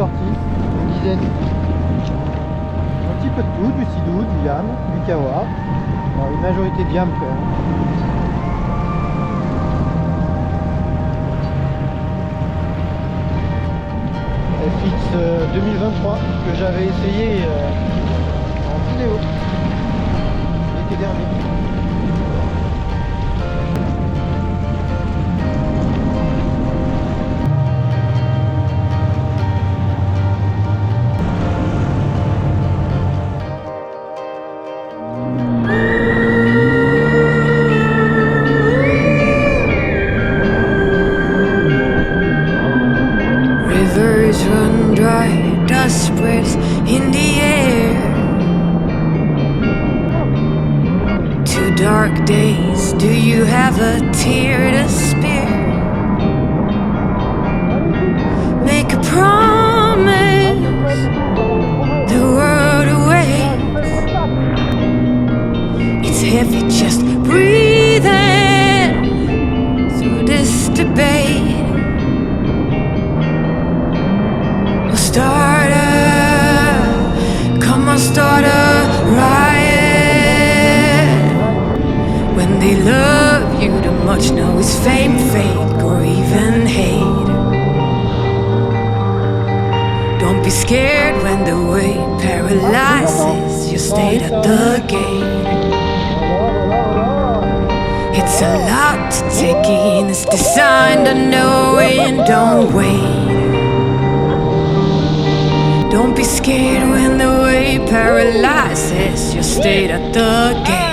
sorties, une dizaine. Un petit peu de tout, du seadoo, du yam, du kawa. Alors, une majorité de yam quand même. FX 2023 que j'avais essayé en vidéo l'été dernier. Run dry, dust spreads in the air. 2 dark days, do you have a tear to spare? Make a promise, the world awaits. It's heavy just breathing through this debate. Start a riot. When they love you too much, now it's fame, fake, or even hate. Don't be scared when the weight paralyzes your state at the gate. It's a lot to take in, it's designed to know and don't wait. Don't be scared when the weight paralyzes your state at the gate.